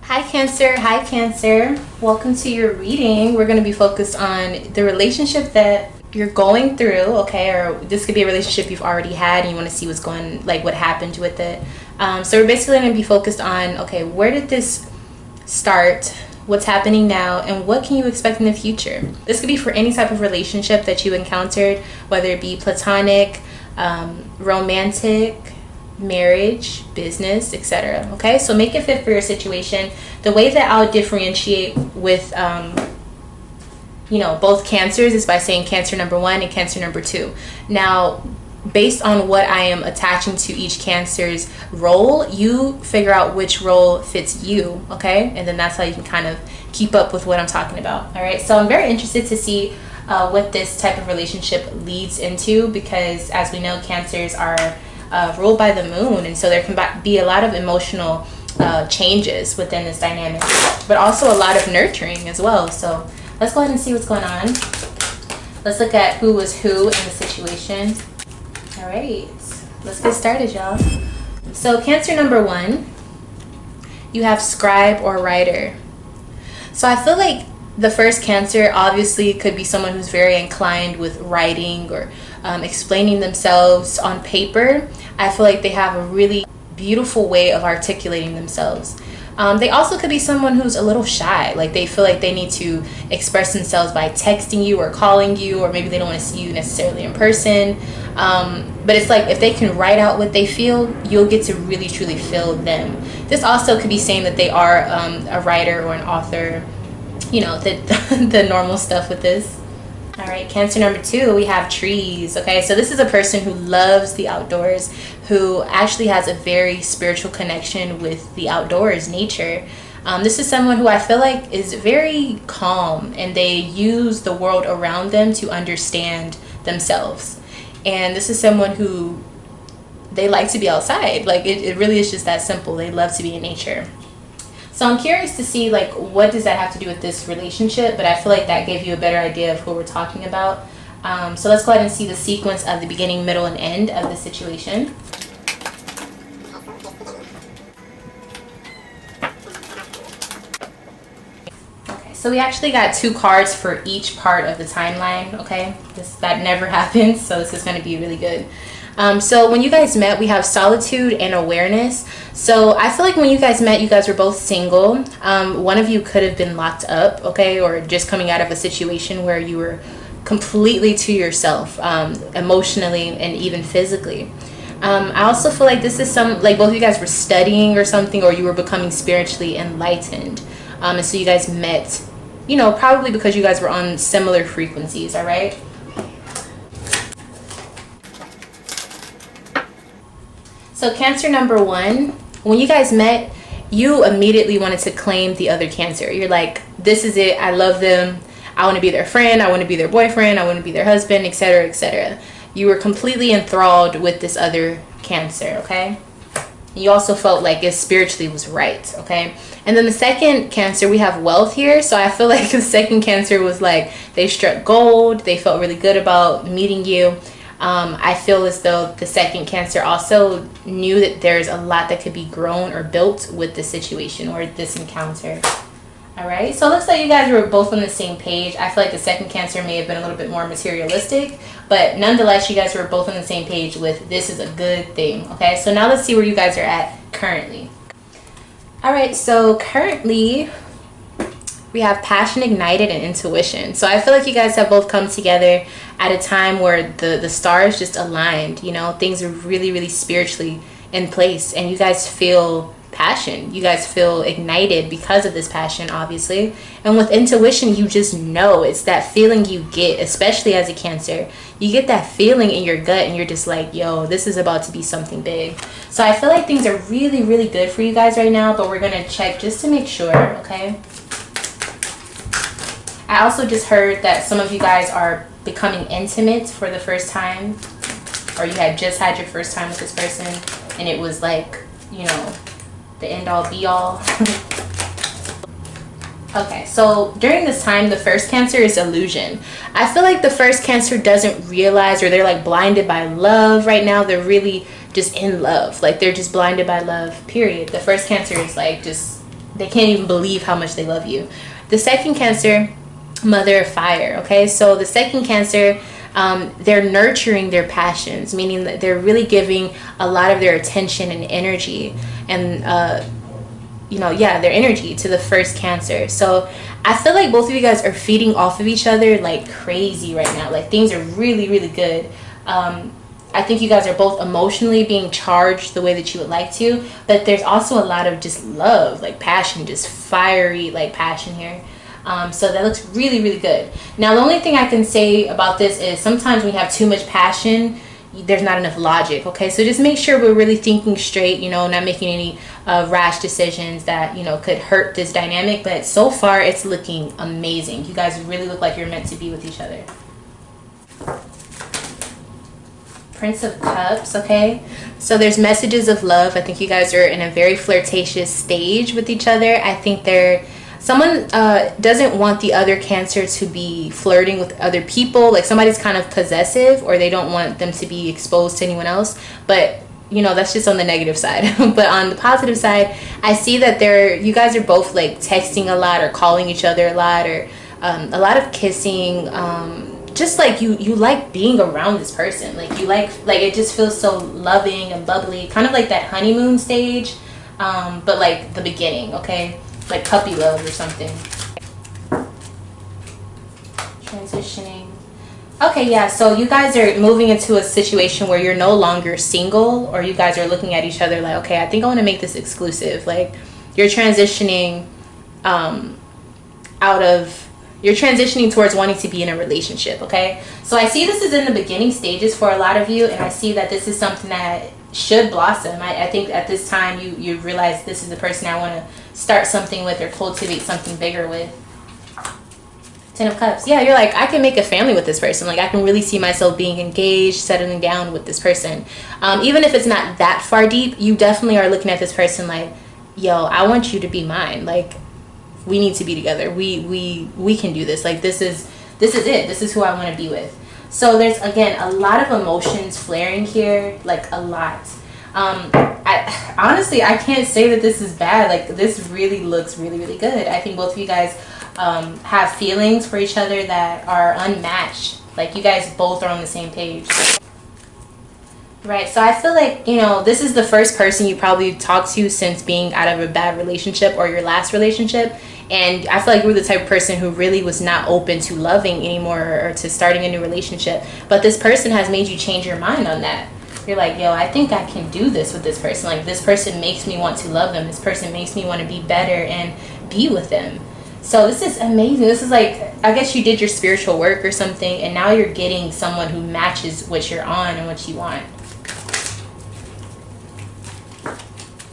Hi Cancer, hi Cancer. Welcome to your reading. We're going to be focused on the relationship that you're going through, okay? Or this could be a relationship you've already had and you want to see what's going, like what happened with it. So we're basically going to be focused on, okay, where did this start? What's happening now? And what can you expect in the future? This could be for any type of relationship that you encountered, whether it be platonic, romantic, marriage, business, etc. Okay, so make it fit for your situation. The way that I'll differentiate with both cancers is by saying cancer number 1 and cancer number 2. Now, based on what I am attaching to each cancer's role, you figure out which role fits you, okay? And then that's how you can kind of keep up with what I'm talking about. All right, so I'm very interested to see what this type of relationship leads into, because as we know, cancers are ruled by the moon, and so there can be a lot of emotional changes within this dynamic, but also a lot of nurturing as well. So let's go ahead and see what's going on. Let's look at who was who in the situation. All right, let's get started, y'all. So Cancer number 1, you have scribe or writer. So I feel like the first Cancer obviously could be someone who's very inclined with writing or explaining themselves on paper. I feel like they have a really beautiful way of articulating themselves. They also could be someone who's a little shy, like they feel like they need to express themselves by texting you or calling you, or maybe they don't want to see you necessarily in person. But it's like if they can write out what they feel, you'll get to really truly feel them. This also could be saying that they are a writer or an author, you know, the normal stuff with this. All right, Cancer number 2, we have trees. Okay, so this is a person who loves the outdoors, who actually has a very spiritual connection with the outdoors, nature. This is someone who I feel like is very calm, and they use the world around them to understand themselves. And this is someone who, they like to be outside. Like it really is just that simple. They love to be in nature. So I'm curious to see, like, what does that have to do with this relationship? But I feel like that gave you a better idea of who we're talking about. So let's go ahead and see the sequence of the beginning, middle, and end of the situation. Okay, so we actually got 2 cards for each part of the timeline, okay? That never happens, so this is going to be really good. So when you guys met, we have solitude and awareness. So I feel like when you guys met, you guys were both single. One of you could have been locked up, okay, or just coming out of a situation where you were completely to yourself, emotionally and even physically. I also feel like this is like both of you guys were studying or something, or you were becoming spiritually enlightened. And so you guys met, you know, probably because you guys were on similar frequencies, all right? So Cancer number 1, when you guys met, you immediately wanted to claim the other Cancer. You're like, this is it. I love them. I want to be their friend. I want to be their boyfriend. I want to be their husband, etc., etc. You were completely enthralled with this other Cancer, okay? You also felt like it spiritually was right, okay? And then the second Cancer, we have wealth here. So I feel like the second Cancer was like, they struck gold. They felt really good about meeting you. I feel as though the second Cancer also knew that there's a lot that could be grown or built with this situation or this encounter. All right, so it looks like you guys were both on the same page. I feel like the second Cancer may have been a little bit more materialistic, but nonetheless, you guys were both on the same page with this is a good thing. Okay, so now let's see where you guys are at currently. All right, so currently we have passion ignited and intuition. So I feel like you guys have both come together at a time where the stars just aligned, you know, things are really, really spiritually in place, and you guys feel passion. You guys feel ignited because of this passion, obviously. And with intuition, you just know. It's that feeling you get, especially as a Cancer. You get that feeling in your gut and you're just like, yo, this is about to be something big. So I feel like things are really, really good for you guys right now, but we're going to check just to make sure, okay? I also just heard that some of you guys are becoming intimate for the first time, or you had just had your first time with this person and it was like, you know, the end all be all. Okay, so during this time, the first Cancer is illusion. I feel like the first Cancer doesn't realize, or they're like blinded by love right now. They're really just in love. Like they're just blinded by love, period. The first Cancer is like just they can't even believe how much they love you. The second Cancer, mother of fire. Okay, so the second Cancer, they're nurturing their passions, meaning that they're really giving a lot of their attention and energy and their energy to the first Cancer. So I feel like both of you guys are feeding off of each other like crazy right now. Like things are really, really good. I think you guys are both emotionally being charged the way that you would like to, but there's also a lot of just love, like passion, just fiery like passion here. So that looks really, really good. Now, the only thing I can say about this is sometimes when you have too much passion, there's not enough logic. Okay, so just make sure we're really thinking straight, not making any rash decisions that could hurt this dynamic. But so far it's looking amazing. You guys really look like you're meant to be with each other. Prince of Cups. Okay, so there's messages of love. I think you guys are in a very flirtatious stage with each other. I think someone doesn't want the other Cancer to be flirting with other people. Like somebody's kind of possessive, or they don't want them to be exposed to anyone else. But that's just on the negative side. But on the positive side, I see that you guys are both like texting a lot or calling each other a lot, or a lot of kissing. Just like you like being around this person. Like you like it just feels so loving and bubbly, kind of like that honeymoon stage, but like the beginning. Okay, like puppy love or something. Transitioning. Okay, yeah, so you guys are moving into a situation where you're no longer single, or you guys are looking at each other like, okay, I think I want to make this exclusive. Like you're transitioning you're transitioning towards wanting to be in a relationship. Okay, so I see this is in the beginning stages for a lot of you, and I see that this is something that should blossom. I think at this time you realize this is the person I want to start something with or cultivate something bigger with. Ten of Cups. Yeah, you're like, I can make a family with this person. Like I can really see myself being engaged, settling down with this person. Even if it's not that far deep, you definitely are looking at this person like, yo, I want you to be mine. Like we need to be together. We can do this. Like this is it. This is who I want to be with. So there's again a lot of emotions flaring here, like a lot. I honestly can't say that this is bad. Like this really looks really, really good. I think both of you guys have feelings for each other that are unmatched. Like you guys both are on the same page. Right, so I feel like, this is the first person you probably talked to since being out of a bad relationship or your last relationship. And I feel like you were the type of person who really was not open to loving anymore or to starting a new relationship. But this person has made you change your mind on that. You're like, yo, I think I can do this with this person. Like this person makes me want to love them. This person makes me want to be better and be with them. So this is amazing. This is like, I guess you did your spiritual work or something, and now you're getting someone who matches what you're on and what you want.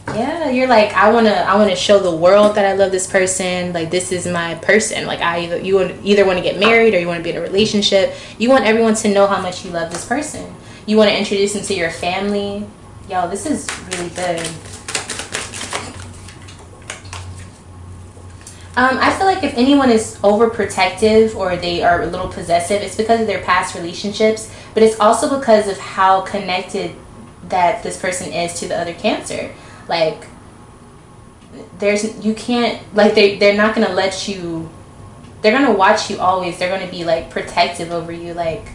Yeah, you're like, I wanna show the world that I love this person. Like this is my person. Like you either want to get married or you want to be in a relationship. You want everyone to know how much you love this person. You want to introduce them to your family. Yo, this is really good. I feel like if anyone is overprotective or they are a little possessive, it's because of their past relationships, but it's also because of how connected that this person is to the other Cancer. Like they're not gonna let you, they're gonna watch you always. They're gonna be like protective over you. Like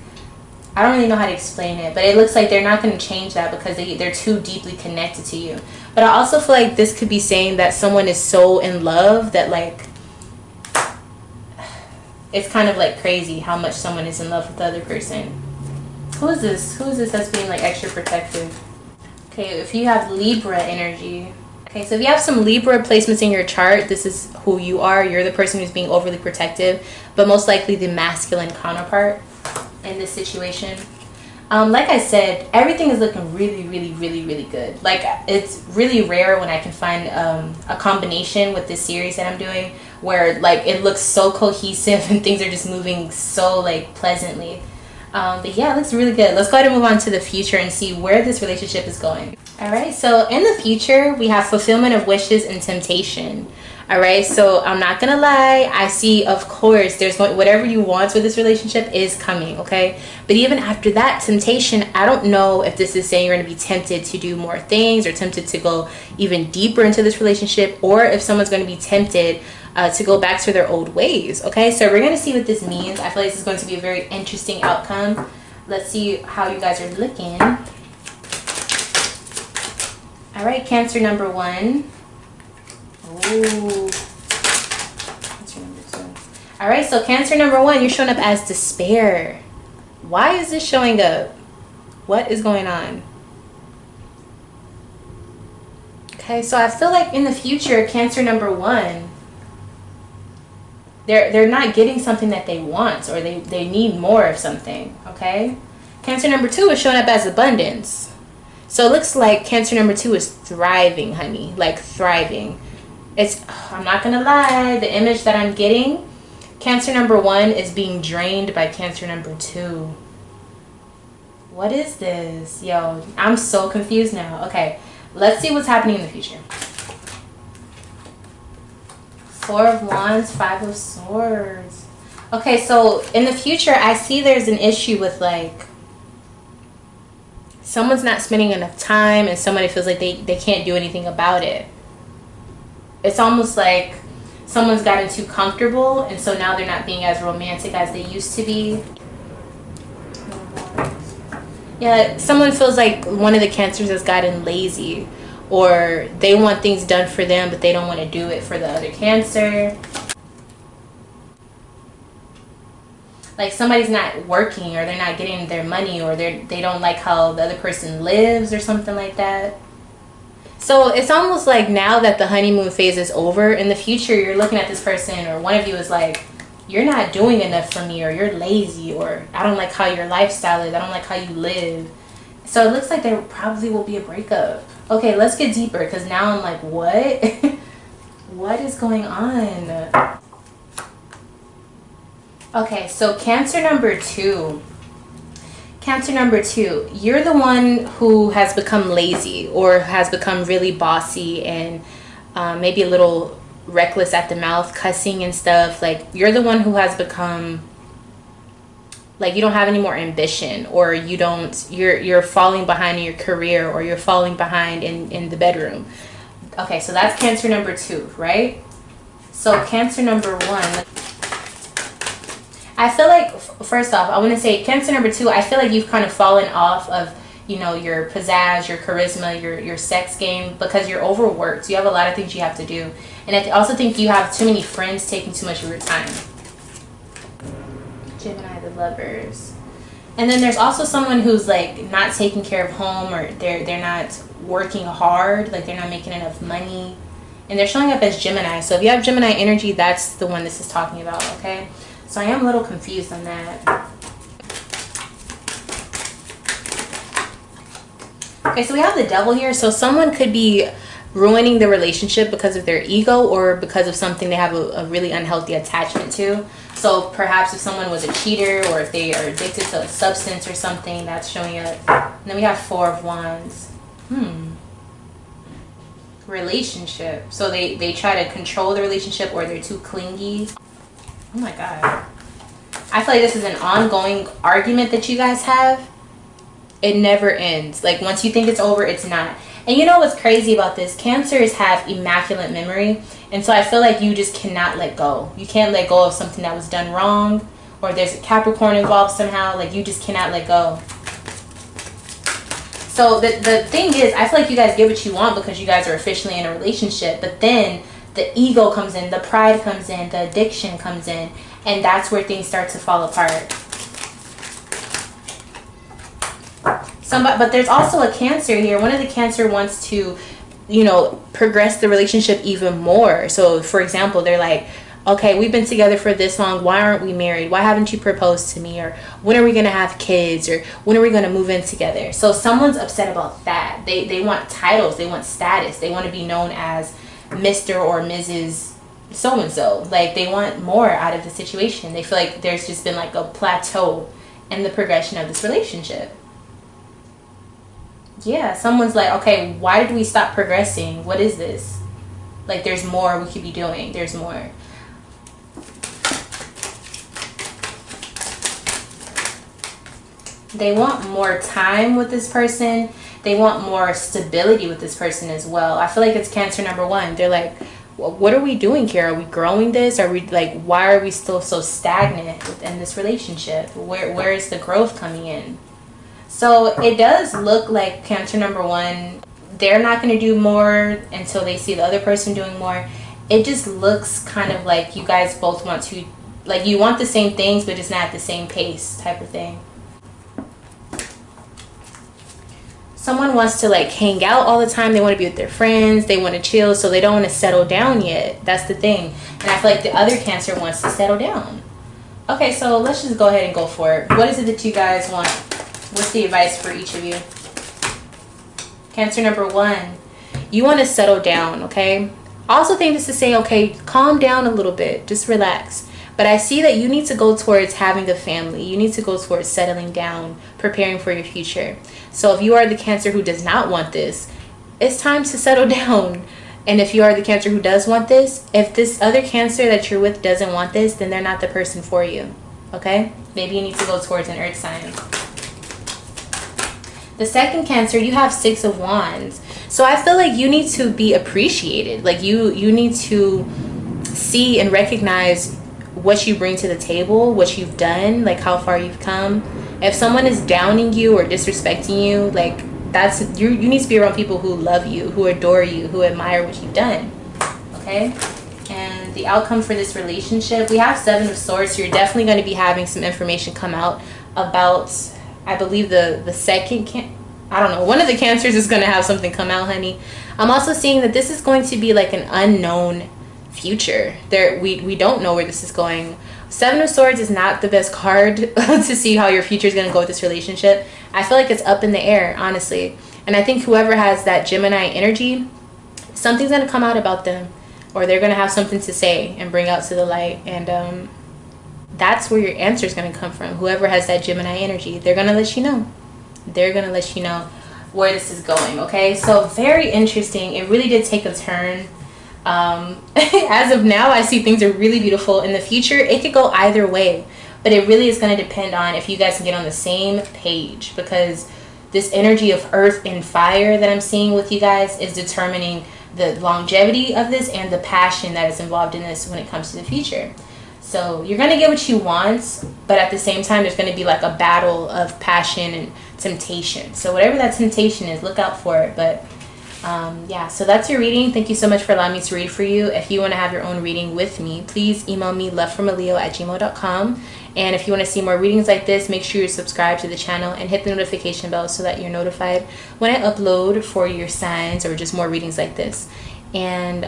I don't really know how to explain it, but it looks like they're not gonna change that because they're too deeply connected to you. But I also feel like this could be saying that someone is so in love that like it's kind of like crazy how much someone is in love with the other person. Who is this that's being like extra protective? Okay, if you have Libra energy. Okay, so if you have some Libra placements in your chart, this is who you are. You're the person who's being overly protective, but most likely the masculine counterpart in this situation. Like I said, everything is looking really, really, really, really good. Like it's really rare when I can find a combination with this series that I'm doing where like it looks so cohesive and things are just moving so like pleasantly. But yeah, it looks really good. Let's go ahead and move on to the future and see where this relationship is going. All right, so in the future, we have fulfillment of wishes and temptation. All right, so I'm not gonna lie, I see, of course, whatever you want with this relationship is coming, okay? But even after that temptation, I don't know if this is saying you're gonna be tempted to do more things or tempted to go even deeper into this relationship, or if someone's gonna be tempted to go back to their old ways, okay? So we're gonna see what this means. I feel like this is going to be a very interesting outcome. Let's see how you guys are looking. All right, Cancer number 1. Ooh. Cancer number 2. All right, so Cancer number 1, you're showing up as despair. Why is this showing up? What is going on? Okay, so I feel like in the future, Cancer number 1, they're not getting something that they want, or they need more of something, okay? Cancer number 2 is showing up as abundance. So it looks like Cancer number 2 is thriving, honey. Like thriving. I'm not gonna lie, the image that I'm getting, Cancer number 1 is being drained by Cancer number 2. What is this? Yo, I'm so confused now. Okay, let's see what's happening in the future. 4 of Wands, 5 of Swords. Okay, so in the future, I see there's an issue with like, someone's not spending enough time and somebody feels like they can't do anything about it. It's almost like someone's gotten too comfortable, and so now they're not being as romantic as they used to be. Yeah, someone feels like one of the Cancers has gotten lazy, or they want things done for them but they don't want to do it for the other Cancer. Like somebody's not working, or they're not getting their money, or they don't like how the other person lives or something like that. So it's almost like now that the honeymoon phase is over, in the future you're looking at this person, or one of you is like, you're not doing enough for me, or you're lazy, or I don't like how your lifestyle is, I don't like how you live. So it looks like there probably will be a breakup. Okay, let's get deeper, because now I'm like, what? What is going on? Okay, so Cancer number 2. Cancer number 2, you're the one who has become lazy, or has become really bossy and maybe a little reckless at the mouth, cussing and stuff. Like you're the one who has become like, you don't have any more ambition, or you're falling behind in your career, or you're falling behind in the bedroom. Okay, so that's Cancer number 2, right? So Cancer number 1, I feel like, first off, I want to say Cancer number 2, I feel like you've kind of fallen off of, you know, your pizzazz, your charisma, your sex game, because you're overworked. You have a lot of things you have to do. And I also think you have too many friends taking too much of your time. Gemini, the Lovers. And then there's also someone who's like not taking care of home, or they're not working hard, like they're not making enough money. And they're showing up as Gemini. So if you have Gemini energy, that's the one this is talking about, okay? So I am a little confused on that. Okay, so we have the Devil here. So someone could be ruining the relationship because of their ego, or because of something they have a really unhealthy attachment to. So perhaps if someone was a cheater, or if they are addicted to a substance or something, that's showing up. And then we have 4 of Wands. Relationship. So they try to control the relationship, or they're too clingy. Oh my God. I feel like this is an ongoing argument that you guys have. It never ends. Like once you think it's over, it's not. And you know what's crazy about this? Cancers have immaculate memory. And so I feel like you just cannot let go. You can't let go of something that was done wrong, or there's a Capricorn involved somehow. Like you just cannot let go. So the thing is, I feel like you guys get what you want because you guys are officially in a relationship. But then the ego comes in, the pride comes in, the addiction comes in, and that's where things start to fall apart. But there's also a Cancer here. One of the Cancer wants to, you know, progress the relationship even more. So for example, they're like, okay, we've been together for this long, why aren't we married? Why haven't you proposed to me? Or when are we gonna have kids? Or when are we gonna move in together? So someone's upset about that. They want titles, they want status, they want to be known as Mr. or Mrs. so-and-so. Like they want more out of the situation. They feel like there's just been like a plateau in the progression of this relationship. Yeah, someone's like, okay, why did we stop progressing? What is this? Like, there's more we could be doing. There's more. They want more time with this person. They want more stability with this person as well. I feel like it's Cancer number one. They're like, what are we doing here? Are we growing this? Are we like, why are we still so stagnant within this relationship? Where is the growth coming in? So it does look like Cancer number one, they're not going to do more until they see the other person doing more. It just looks kind of like you guys both want to, like, you want the same things, but just not at the same pace type of thing. Someone wants to like hang out all the time. They want to be with their friends. They want to chill, so they don't want to settle down yet. That's the thing. And I feel like the other Cancer wants to settle down. Okay, so let's just go ahead and go for it. What is it that you guys want? What's the advice for each of you? Cancer number one, you want to settle down, okay? I also think this is saying, okay, calm down a little bit. Just relax. But I see that you need to go towards having a family. You need to go towards settling down, preparing for your future. So if you are the Cancer who does not want this, it's time to settle down. And if you are the Cancer who does want this, if this other Cancer that you're with doesn't want this, then they're not the person for you. Okay? Maybe you need to go towards an earth sign. The second Cancer, you have Six of Wands. So I feel like you need to be appreciated. Like you need to see and recognize what you bring to the table, what you've done, like how far you've come. If someone is downing you or disrespecting you, like that's you need to be around people who love you, who adore you, who admire what you've done. Okay? And the outcome for this relationship, we have Seven of Swords. So you're definitely going to be having some information come out about, I believe the second I don't know, one of the Cancers is going to have something come out, honey. I'm also seeing that this is going to be like an unknown future. We don't know where this is going. Seven of Swords is not the best card to see how your future is going to go with this relationship. I feel like it's up in the air, honestly. And I think whoever has that Gemini energy, something's going to come out about them, or they're going to have something to say and bring out to the light. And that's where your answer is going to come from. Whoever has that Gemini energy, they're going to let you know. They're going to let you know where this is going, okay? So very interesting. It really did take a turn. As of now, I see things are really beautiful. In the future, it could go either way, but it really is going to depend on if you guys can get on the same page, because this energy of earth and fire that I'm seeing with you guys is determining the longevity of this and the passion that is involved in this when it comes to the future. So you're going to get what you want, but at the same time, there's going to be like a battle of passion and temptation. So whatever that temptation is, look out for it. But yeah, so that's your reading. Thank you so much for allowing me to read for you. If you want to have your own reading with me, please email me lovefromaleo@gmail.com. And if you want to see more readings like this, make sure you subscribe to the channel and hit the notification bell so that you're notified when I upload for your signs or just more readings like this. And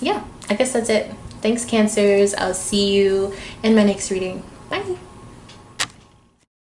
yeah, I guess that's it. Thanks, Cancers. I'll see you in my next reading. Bye.